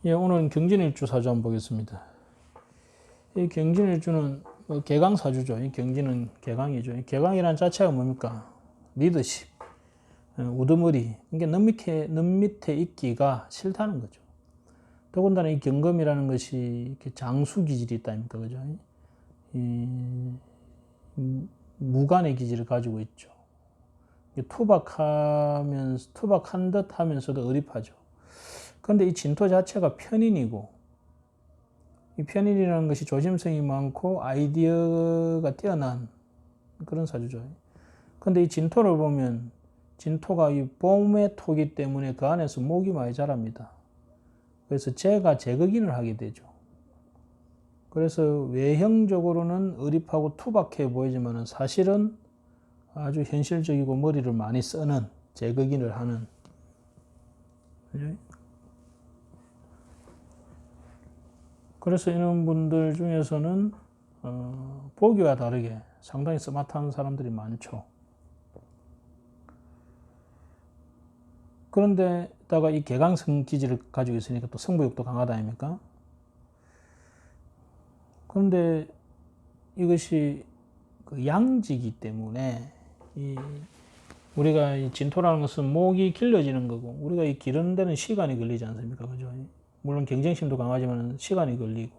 예, 오늘은 경진일주 사주 한번 보겠습니다. 이 경진일주는 개강사주죠. 이 경진은 개강이죠. 이 개강이란 자체가 뭡니까? 리더십, 우두머리. 그러니까 능 밑에 있기가 싫다는 거죠. 더군다나 이 경금이라는 것이 이렇게 장수 기질이 있다 아닙니까? 그죠? 이 무관의 기질을 가지고 있죠. 투박한 듯 하면서도 의립하죠. 그런데 이 진토 자체가 편인이고, 이 편인이라는 것이 조심성이 많고 아이디어가 뛰어난 그런 사주죠. 그런데 이 진토를 보면 진토가 이 봄의 토기 때문에 그 안에서 목이 많이 자랍니다. 그래서 재가 재극인을 하게 되죠. 그래서 외형적으로는 의립하고 투박해 보이지만 사실은 아주 현실적이고 머리를 많이 쓰는 재극인을 하는, 그래서 이런 분들 중에서는 보기와 다르게 상당히 스마트한 사람들이 많죠. 그런데다가 이 개강성 기질을 가지고 있으니까 또 승부욕도 강하다 아닙니까? 그런데 이것이 그 양지이기 때문에 우리가 이 진토라는 것은 목이 길러지는 거고, 우리가 이 기르는 데는 시간이 걸리지 않습니까? 그죠? 물론 경쟁심도 강하지만 시간이 걸리고,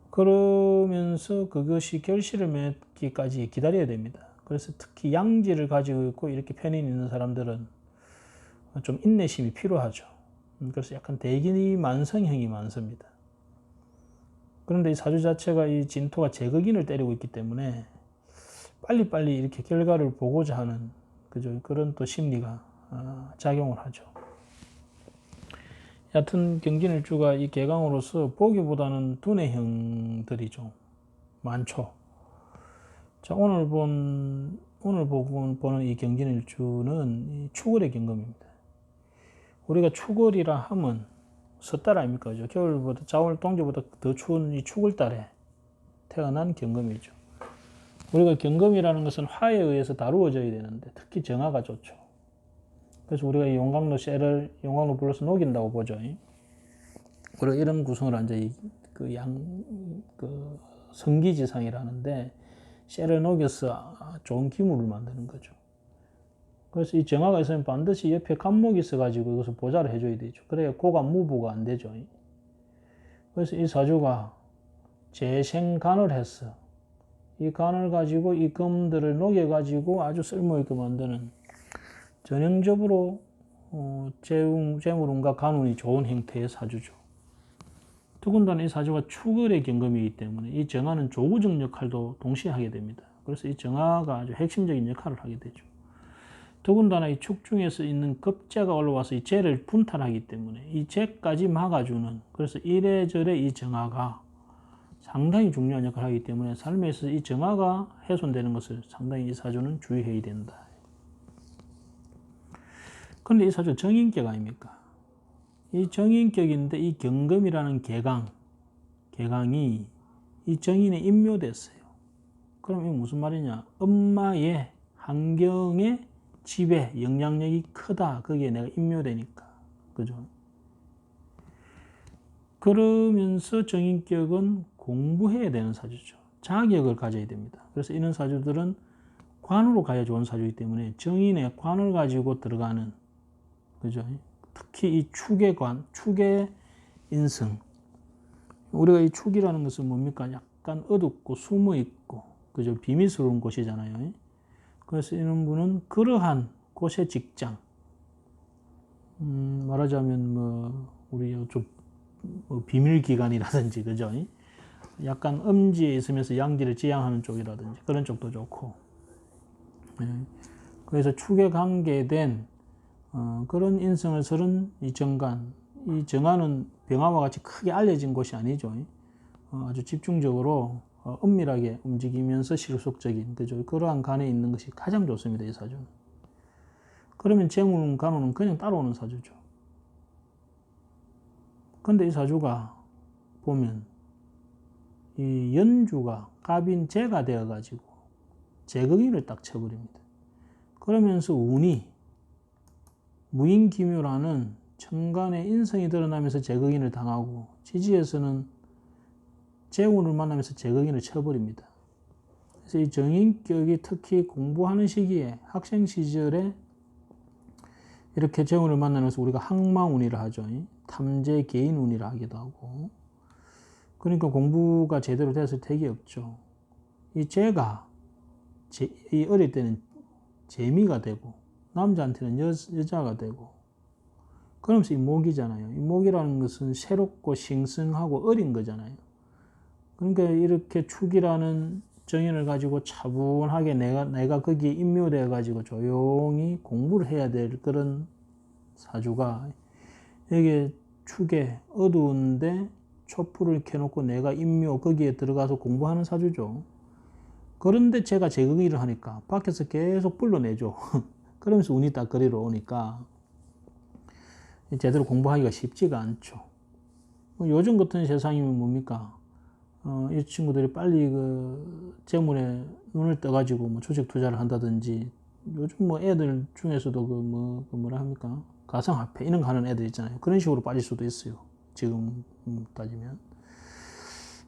그러면서 그것이 결실을 맺기까지 기다려야 됩니다. 그래서 특히 양지를 가지고 있고 이렇게 편인 있는 사람들은 좀 인내심이 필요하죠. 그래서 약간 대기 만성형이 많습니다. 그런데 이 사주 자체가 이 진토가 재극인을 때리고 있기 때문에 빨리빨리 이렇게 결과를 보고자 하는, 그죠? 그런 또 심리가 작용을 하죠. 여하튼 경진일주가 이 개강으로서 보기보다는 두뇌형들이 좀 많죠. 자, 오늘 보는 이 경진일주는 이 축월의 경금입니다. 우리가 축월이라 하면 섣달 아닙니까? 그죠? 겨울보다, 자월, 동지보다 더 추운 이 축월달에 태어난 경금이죠. 우리가 경금이라는 것은 화에 의해서 다루어져야 되는데 특히 정화가 좋죠. 그래서 우리가 이 용광로 쇠를 용광로 불러서 녹인다고 보죠. 우리가 이런 구성을 이제 그 성기지상이라는데 쇠를 녹여서 좋은 기물을 만드는 거죠. 그래서 이 정화가 있으면 반드시 옆에 간목이 있어가지고 이것을 보좌를 해줘야 되죠. 그래야 고간 무보가 안 되죠. 그래서 이 사주가 재생간을 했어. 이 간을 가지고 이 금들을 녹여가지고 아주 쓸모있게 만드는, 전형적으로 재물운과 간운이 좋은 형태의 사주죠. 더군다나 이 사주가 축월의 경금이기 때문에 이 정화는 조구적 역할도 동시에 하게 됩니다. 그래서 이 정화가 아주 핵심적인 역할을 하게 되죠. 더군다나 이 축 중에서 있는 급재가 올라와서 이 재를 분탈하기 때문에 이 재까지 막아주는, 그래서 이래저래 이 정화가 상당히 중요한 역할을 하기 때문에 삶에 있어서 이 정화가 훼손되는 것을 상당히 이 사주는 주의해야 된다. 그런데 이 사주 정인격 아닙니까? 이 정인격인데 이 경금이라는 개강이 이 정인에 임묘됐어요. 그럼 이게 무슨 말이냐? 엄마의 환경의 지배, 영향력이 크다. 거기에 내가 임묘되니까. 그죠? 그러면서 정인격은 공부해야 되는 사주죠. 자격을 가져야 됩니다. 그래서 이런 사주들은 관으로 가야 좋은 사주이기 때문에 정인의 관을 가지고 들어가는, 그죠? 특히 이 축의 관, 축의 인성. 우리가 이 축이라는 것은 뭡니까? 약간 어둡고 숨어 있고, 그죠? 비밀스러운 곳이잖아요. 그래서 이런 분은 그러한 곳의 직장, 말하자면 우리 좀 비밀기관이라든지, 그죠? 약간 음지에 있으면서 양지를 지향하는 쪽이라든지 그런 쪽도 좋고, 그래서 축에 관계된 그런 인성을 설은 이 정관, 이 정관은 병화와 같이 크게 알려진 곳이 아니죠. 아주 집중적으로 은밀하게 움직이면서 실속적인, 그죠? 그러한 간에 있는 것이 가장 좋습니다, 이 사주는. 그러면 재물운, 간운은 그냥 따라오는 사주죠. 근데 이 사주가 보면 이 연주가 갑인 재가 되어가지고 재극인을 딱 쳐버립니다. 그러면서 운이 무인기묘라는 천간에 인성이 드러나면서 제극인을 당하고, 지지에서는 재운을 만나면서 제극인을 쳐버립니다. 그래서 이 정인격이 특히 공부하는 시기에, 학생 시절에 이렇게 재운을 만나면서 우리가 항마운이라 하죠. 탐재 개인운이라 하기도 하고. 그러니까 공부가 제대로 돼서 되게 없죠. 이 재가 이 어릴 때는 재미가 되고, 남자한테는 여자가 되고, 그러면서 이 목이잖아요. 이 목이라는 것은 새롭고 싱숭하고 어린 거잖아요. 그러니까 이렇게 축이라는 정인을 가지고 차분하게 내가 거기에 임묘되어 가지고 조용히 공부를 해야 될 그런 사주가, 여기에 축에 어두운데 촛불을 켜놓고 내가 임묘 거기에 들어가서 공부하는 사주죠. 그런데 제가 제극일을 하니까 밖에서 계속 불러내죠. 그러면서 운이 딱 그리로 오니까 제대로 공부하기가 쉽지가 않죠. 요즘 같은 세상이면 뭡니까? 이 친구들이 빨리 그 재물에 눈을 떠가지고 뭐 주식 투자를 한다든지, 요즘 뭐 애들 중에서도 뭐라 합니까? 가상화폐 이런 거 하는 애들 있잖아요. 그런 식으로 빠질 수도 있어요. 지금 따지면.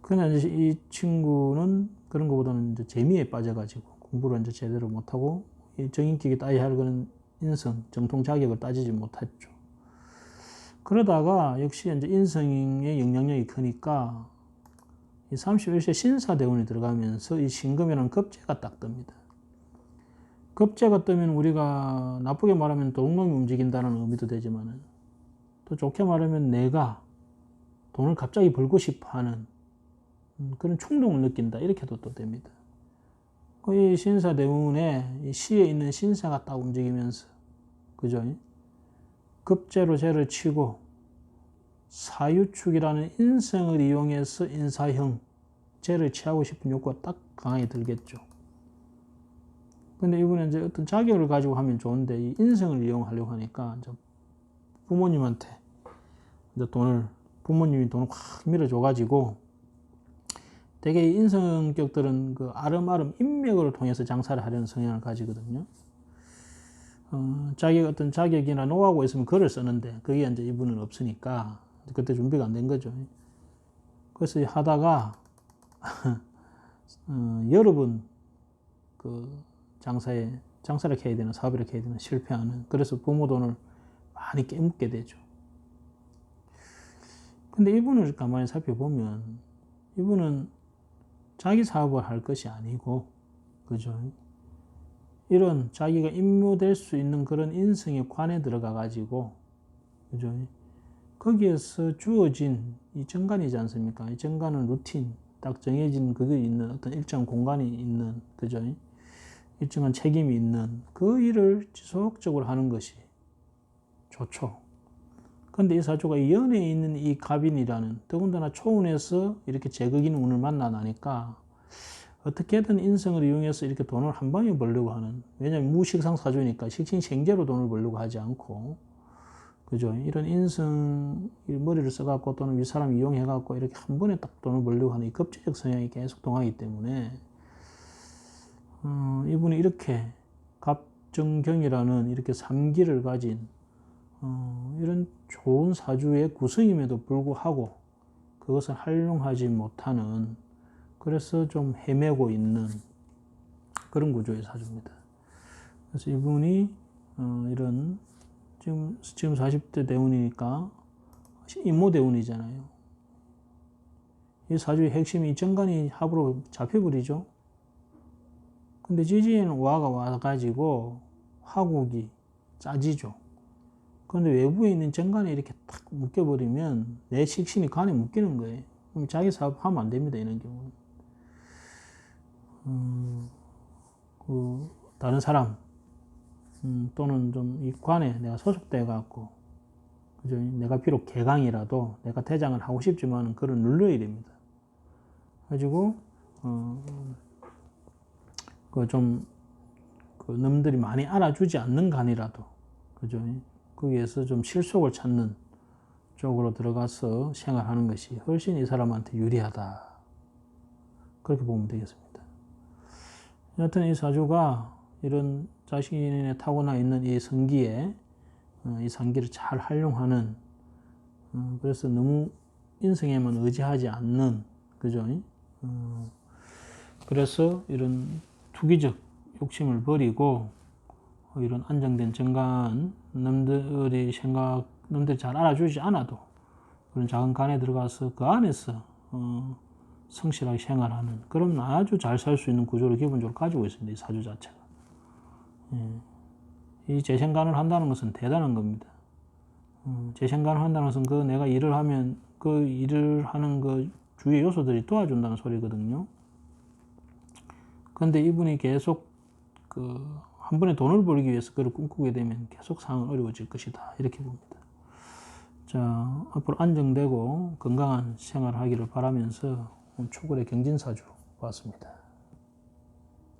그냥 이제 이 친구는 그런 것보다는 이제 재미에 빠져가지고 공부를 이제 제대로 못하고, 이 정인격이 따야 할 그런 인성, 정통 자격을 따지지 못했죠. 그러다가 역시 이제 인성의 영향력이 크니까 이 31세 신사대운이 들어가면서 이 신금이라는 급제가 딱 뜹니다. 급제가 뜨면 우리가 나쁘게 말하면 도둑놈이 움직인다는 의미도 되지만, 또 좋게 말하면 내가 돈을 갑자기 벌고 싶어 하는 그런 충동을 느낀다, 이렇게도 또 됩니다. 이 신사대운에 이 시에 있는 신사가 딱 움직이면서, 그죠? 급제로 재를 치고 사유축이라는 인성을 이용해서 인사형 재를 취하고 싶은 욕구가 딱 강하게 들겠죠. 근데 이번에 이제 어떤 자격을 가지고 하면 좋은데, 이 인성을 이용하려고 하니까 이제 부모님한테 이제 부모님이 돈을 확 밀어줘가지고, 되게 이 인성격들은 그 아름아름 인맥을 통해서 장사를 하려는 성향을 가지거든요. 어떤 자격이나 노하우가 있으면 글을 쓰는데, 그게 이제 이분은 없으니까 그때 준비가 안 된 거죠. 그래서 하다가 여러 번 그 장사를 해야 되는, 사업을 해야 되는 실패하는, 그래서 부모 돈을 많이 깨묻게 되죠. 근데 이분을 가만히 살펴보면 이분은 자기 사업을 할 것이 아니고, 그죠? 이런 자기가 임무될 수 있는 그런 인성의 관에 들어가 가지고, 그죠? 거기에서 주어진 이 정관이지 않습니까? 이 정관은 루틴, 딱 정해진 그게 있는 어떤 일정 공간이 있는, 그죠? 일정한 책임이 있는 그 일을 지속적으로 하는 것이 좋죠. 근데 이 사주가 이 연에 있는 이 갑인이라는, 더군다나 초운에서 이렇게 제극인 운을 만나니까 어떻게든 인성을 이용해서 이렇게 돈을 한 방에 벌려고 하는, 왜냐하면 무식상 사주니까 식신생재로 돈을 벌려고 하지 않고, 그죠? 이런 인성, 머리를 써갖고 또는 윗사람 이용해갖고 이렇게 한 번에 딱 돈을 벌려고 하는 이 급제적 성향이 계속 동하기 때문에, 이분이 이렇게 갑정경이라는 이렇게 삼기를 가진 이런 좋은 사주의 구성임에도 불구하고 그것을 활용하지 못하는, 그래서 좀 헤매고 있는 그런 구조의 사주입니다. 그래서 이분이 이런 지금 40대 대운이니까 임모대운이잖아요. 이 사주의 핵심이 정관이 합으로 잡혀버리죠. 근데 지지에는 와가 와가지고 화국이 짜지죠. 그런데 외부에 있는 정관에 이렇게 딱 묶여버리면 내 식신이 간에 묶이는 거예요. 그럼 자기 사업 하면 안 됩니다, 이런 경우는. 다른 사람, 또는 좀 이 관에 내가 소속돼 갖고, 그죠? 내가 비록 개강이라도 내가 대장을 하고 싶지만 그걸 눌러야 됩니다. 가지고, 남들이 많이 알아주지 않는 간이라도, 그죠? 거기에서 좀 실속을 찾는 쪽으로 들어가서 생활하는 것이 훨씬 이 사람한테 유리하다, 그렇게 보면 되겠습니다. 여하튼 이 사주가 이런 자신의 타고나 있는 이 성기에 이 상기를 잘 활용하는, 그래서 너무 인성에만 의지하지 않는, 그죠? 그래서 이런 투기적 욕심을 버리고 이런 안정된 정관, 남들이 잘 알아주지 않아도 그런 작은 간에 들어가서 그 안에서 성실하게 생활하는, 그러면 아주 잘 살 수 있는 구조를 기본적으로 가지고 있습니다. 이 사주 자체가. 이 재생간을 한다는 것은 대단한 겁니다. 재생간을 한다는 것은 그 내가 일을 하면 그 일을 하는 그 주위의 요소들이 도와준다는 소리거든요. 근데 이분이 계속 한 번에 돈을 벌기 위해서 그걸 꿈꾸게 되면 계속 상황은 어려워질 것이다. 이렇게 봅니다. 자, 앞으로 안정되고 건강한 생활을 하기를 바라면서 초골의 경진사주 봤습니다.